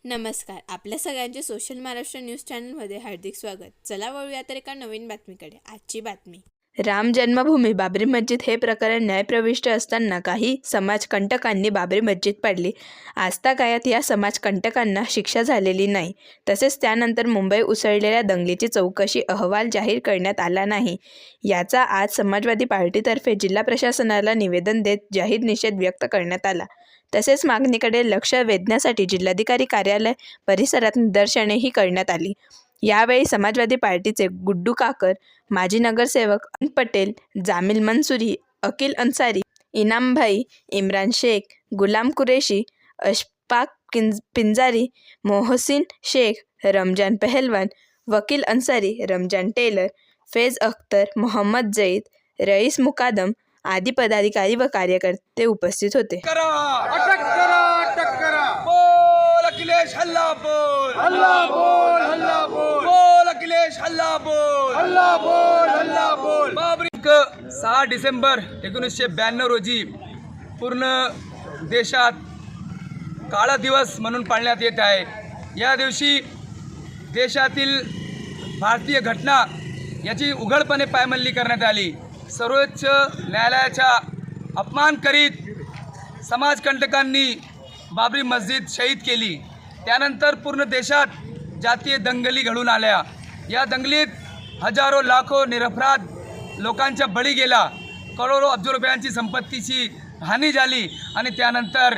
नमस्कार. आपल्या सगळ्यांचे सोशल महाराष्ट्र न्यूज चॅनलमध्ये हार्दिक स्वागत. चला वळूया तर एका नवीन बातमीकडे. आजची बातमी. राम जन्मभूमी बाबरी मस्जिद हे प्रकरण न्यायप्रविष्ट असताना काही समाजकंटकांनी बाबरी मस्जिद पाडली. आजतागायत या समाजकंटकांना शिक्षा झालेली नाही. तसेच त्यानंतर मुंबई उसळलेल्या दंगलीची चौकशी अहवाल जाहीर करण्यात आला नाही. याचा आज समाजवादी पार्टीतर्फे जिल्हा प्रशासनाला निवेदन देत जाहीर निषेध व्यक्त करण्यात आला. तसेच मागणीकडे लक्ष वेधण्यासाठी जिल्हाधिकारी कार्यालय परिसरात निदर्शनेही करण्यात आली. यावेळी समाजवादी पार्टीचे गुड्डू काकर, माजी नगरसेवक अनंत पटेल, जामील मंसुरी, अकील अन्सारी, इनामभाई, इम्रान शेख, गुलाम कुरेशी, अशफाक पिंजारी, मोहसिन शेख, रमजान पहलवान, वकील अन्सारी, रमजान टेलर, फैज अख्तर, मोहम्मद जैद, रईस मुकादम आदी पदाधिकारी व कार्यकर्ते उपस्थित होते. अटक करा बोल अखिलेश हल्ला बोल हल्ला बोल हल्ला बोल बोल अखिलेश हल्ला बोल हल्ला बोल हल्ला बोल. बाबरी 6 डिसेंबर 1992 रोजी पूर्ण देशात काळा दिवस म्हणून पाळण्यात येत आहे. या दिवशी देशातील भारतीय घटना याची उघडपणे पायमल्ली करण्यात आली. सर्वोच्च न्यायालयाचा अपमान करीत समाजकंटकांनी बाबरी मस्जिद शहीद केली. त्यानंतर पूर्ण देशात जातीय दंगली घडून आल्या. या दंगलीत हजारो लाखो निरपराध लोकांचा बळी गेला. करोडो अब्ज रुपयांची संपत्तीची हानी झाली आणि त्यानंतर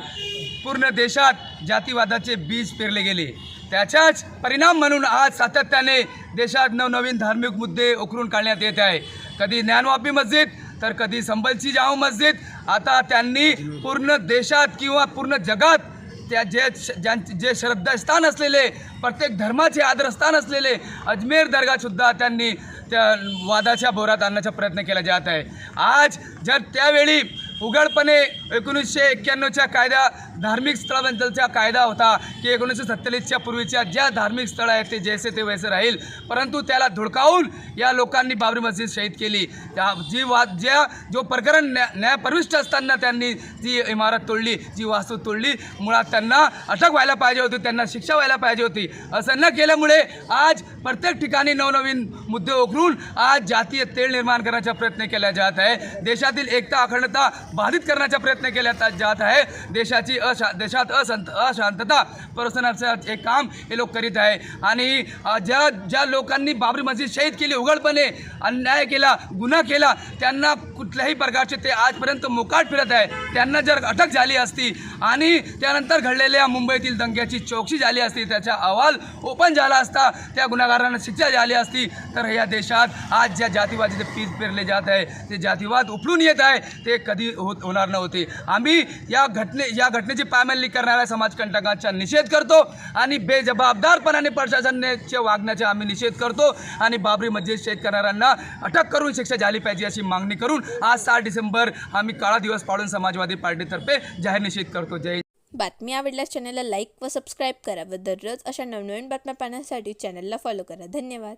पूर्ण देशात जातीवादाचे बीज पेरले गेले. त्याचाच परिणाम म्हणून आज सातत्याने देशात नवनवीन धार्मिक मुद्दे उकरून काढण्यात येत आहे. कधी ज्ञानवापी मस्जिद तर कधी संबलची जाऊ मस्जिद. आता त्यांनी पूर्ण देशात किंवा पूर्ण जगात त्या जे श्रद्धास्थान असलेले, प्रत्येक धर्माचे आदरस्थान असलेले अजमेर दर्गासुद्धा त्यांनी त्या वादाच्या भोरात आणण्याचा प्रयत्न केला जात आहे. आज जर त्यावेळी उघडपणे 1991च्या कायदा धार्मिक स्थळाबद्दलचा कायदा होता की 1947च्या पूर्वीच्या ज्या धार्मिक स्थळं आहेत ते जैसे ते वैसे राहील, परंतु त्याला धुडकावून या लोकांनी बाबरी मस्जिद शहीद केली. जो प्रकरण न्यायप्रविष्ट असताना त्यांनी जी इमारत तोडली, जी वास्तू तोडली, मुळात त्यांना अटक व्हायला पाहिजे होती, त्यांना शिक्षा व्हायला पाहिजे होती. असं न केल्यामुळे आज प्रत्येक ठिकाणी नवनवीन मुद्दे उकरून आज जातीय तेढ निर्माण करण्याचा प्रयत्न केला जात आहे. देशातील एकता अखंडता बाधित करण्याचा प्रयत्न केला जात आहे. देशात अशांतता पसरवण्याचं एक काम हे लोक करीत आहे. आणि ज्या लोकांनी बाबरी मस्जिद शहीद केली, उघडपणे अन्याय केला, गुन्हा केला, त्यांना कुठल्याही प्रकारचे ते आजपर्यंत मोकाट फिरत आहे. त्यांना जर अटक झाली असती आणि त्यानंतर घडलेल्या मुंबईतील दंग्याची चौकशी झाली असती, त्याचा अहवाल ओपन झाला असता, त्या गुन्हेगारांना शिक्षा झाली असती, तर या देशात आज ज्या जातीवादाचे पीज पेरले जात आहे, ते जातीवाद उफलून येत आहे, ते कधी होणार नव्हते. आम्ही या घटनेची पायमल्ली करणाऱ्या समाजकंटकांचा निषेध करतो आणि बेजबाबदारपणाने प्रशासनाच्या वागण्याचा आम्ही निषेध करतो आणि बाबरी मस्जिद शहीद करणाऱ्यांना अटक करून शिक्षा झाली पाहिजे अशी मागणी करून आज 6 डिसेंबर आम्ही काळा दिवस पाळून समाजवादी पार्टीतर्फे जाहीर निषेध करतो. जय. बातमी आवडल्यास चॅनलला लाईक व सबस्क्राईब करा व दररोज अशा नवनवीन बातम्या पाहण्यासाठी चॅनलला फॉलो करा. धन्यवाद.